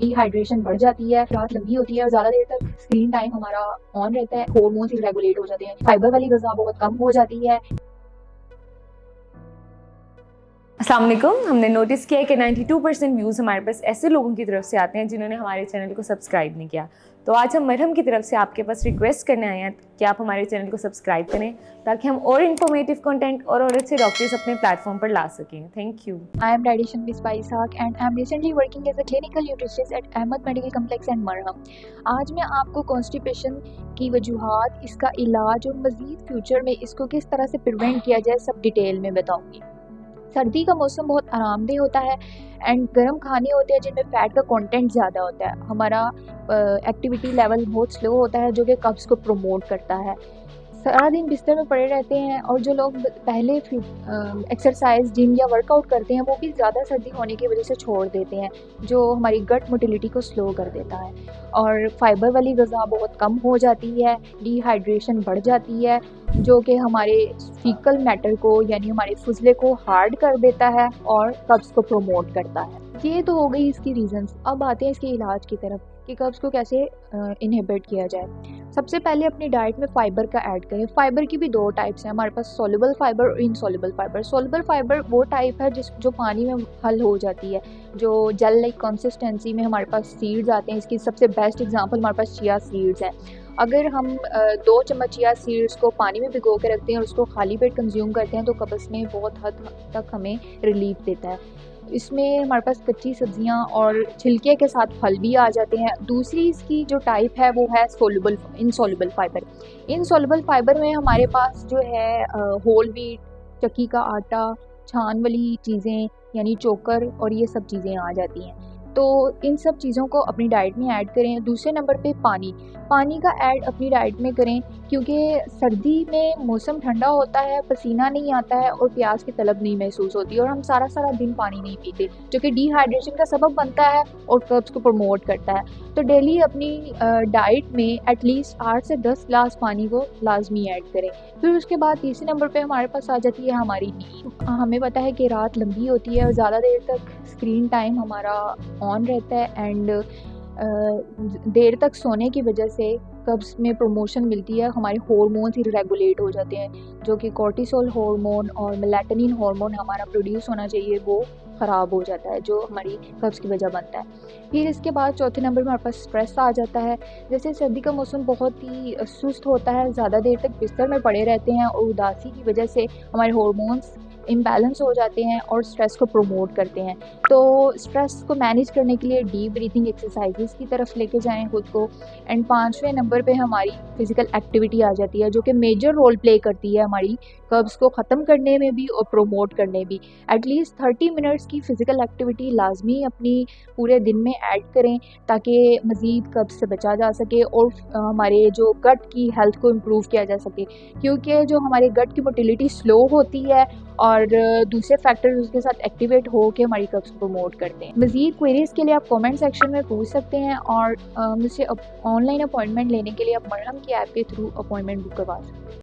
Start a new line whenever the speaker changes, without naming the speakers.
Dehydration बढ़ जाती है, रात लंबी होती है और ज़्यादा देर तक स्क्रीन टाइम हमारा ऑन रहता है, हार्मोन्स इरेगुलेट हो जाते हैं, फाइबर वाली ग़िज़ा बहुत कम हो जाती है।
अस्सलाम वालेकुम। हमने नोटिस किया है कि 92% व्यूज़ हमारे पास ऐसे लोगों की तरफ से आते हैं जिन्होंने हमारे चैनल को सब्सक्राइब नहीं किया। तो आज हम मरहम की तरफ से आपके पास रिक्वेस्ट करने आए हैं कि आप हमारे चैनल को सब्सक्राइब करें ताकि हम और इन्फॉर्मेटिव कंटेंट और अच्छे डॉक्टर्स अपने प्लेटफॉर्म पर ला सकें। Thank you.
I am dietitian Misbah Ishaq and I am recently working as a clinical nutritionist at Ahmed Medical Complex and Marham। आज मैं आपको कॉन्स्टिपेशन की वजूहात, इसका इलाज और मज़ीद फ्यूचर में इसको किस तरह से प्रिवेंट किया जाए सब डिटेल में बताऊंगी। सर्दी का मौसम बहुत आरामदेह होता है एंड गर्म खाने होते हैं जिनमें फ़ैट का कंटेंट ज़्यादा होता है। हमारा एक्टिविटी लेवल बहुत स्लो होता है जो कि कब्ज़ को प्रमोट करता है। सारा दिन बिस्तर में पड़े रहते हैं और जो लोग पहले एक्सरसाइज जिम या वर्कआउट करते हैं वो भी ज़्यादा सर्दी होने की वजह से छोड़ देते हैं, जो हमारी गट मोटिलिटी को स्लो कर देता है। और फाइबर वाली ग़िज़ा बहुत कम हो जाती है, डिहाइड्रेशन बढ़ जाती है जो कि हमारे फीकल मैटर को यानी हमारे फुजले को हार्ड कर देता है और कब्ज़ को प्रमोट करता है। ये तो हो गई इसकी रीज़न्स। अब आते हैं इसके इलाज की तरफ कि कब्ज़ को कैसे इनहिबिट किया जाए। सबसे पहले अपनी डाइट में फ़ाइबर का ऐड करें। फ़ाइबर की भी दो टाइप्स हैं हमारे पास, सोल्युबल फ़ाइबर और इनसोल्युबल फ़ाइबर। सोल्युबल फ़ाइबर वो टाइप है जो पानी में हल हो जाती है, जो जेल लाइक कंसिस्टेंसी में हमारे पास सीड्स आते हैं। इसकी सबसे बेस्ट एग्जांपल हमारे पास चिया सीड्स हैं। अगर हम 2 चम्मच चिया सीड्स को पानी में भिगो के रखते हैं और उसको खाली पेट कंज्यूम करते हैं तो कब्ज़ में बहुत हद तक हमें रिलीफ देता है। इसमें हमारे पास कच्ची सब्जियां और छिलके के साथ फल भी आ जाते हैं। दूसरी इसकी जो टाइप है वो है इनसॉल्युबल फाइबर। इनसॉल्युबल फाइबर में हमारे पास जो है होल व्हीट, चक्की का आटा, छान वाली चीज़ें यानी चोकर और ये सब चीज़ें आ जाती हैं। तो इन सब चीज़ों को अपनी डाइट में ऐड करें। दूसरे नंबर पे पानी का ऐड अपनी डाइट में करें क्योंकि सर्दी में मौसम ठंडा होता है, पसीना नहीं आता है और प्यास की तलब नहीं महसूस होती और हम सारा दिन पानी नहीं पीते जो कि डिहाइड्रेशन का सबब बनता है और कब्ज़ को प्रमोट करता है। तो डेली अपनी डाइट में एटलीस्ट 8 से 10 ग्लास पानी को लाजमी ऐड करें। फिर उसके बाद तीसरे नंबर पे हमारे पास आ जाती है हमारी नींद। हमें पता है कि रात लंबी होती है और ज़्यादा देर तक स्क्रीन टाइम हमारा ऑन रहता है एंड देर तक सोने की वजह से कब्ज़ में प्रमोशन मिलती है, हमारे हार्मोन्स इरेगुलेट हो जाते हैं जो कि कॉर्टिसोल हार्मोन और मेलाटोनिन हार्मोन हमारा प्रोड्यूस होना चाहिए वो ख़राब हो जाता है जो हमारी कब्ज़ की वजह बनता है। फिर इसके बाद चौथे नंबर में हमारे पास स्ट्रेस आ जाता है। जैसे सर्दी का मौसम बहुत ही सुस्त होता है, ज़्यादा देर तक बिस्तर में पड़े रहते हैं और उदासी की वजह से हमारे हार्मोन्स इम्बैलेंस हो जाते हैं और स्ट्रेस को प्रमोट करते हैं। तो स्ट्रेस को मैनेज करने के लिए डीप ब्रीथिंग एक्सरसाइजेस की तरफ लेके जाएं खुद को। एंड 5वें नंबर पे हमारी फिज़िकल एक्टिविटी आ जाती है जो कि मेजर रोल प्ले करती है हमारी कब्ज़ को ख़त्म करने में भी और प्रमोट करने भी। एटलीस्ट 30 मिनट्स की फ़िज़िकल एक्टिविटी लाजमी अपनी पूरे दिन में ऐड करें ताकि मज़ीद कब्ज़ से बचा जा सके और हमारे जो गट की हेल्थ को इम्प्रूव किया जा सके, क्योंकि जो हमारे गट की मोटिलिटी स्लो होती है और दूसरे फैक्टर्स उसके साथ एक्टिवेट हो के हमारी कब्ज़ को प्रमोट करते हैं। मज़ीद क्वेरीज़ के लिए आप कमेंट सेक्शन में पूछ सकते हैं और मुझसे ऑनलाइन अपॉइंटमेंट लेने के लिए आप मरहम की ऐप के थ्रू अपॉइंटमेंट बुक करवा सकते हैं।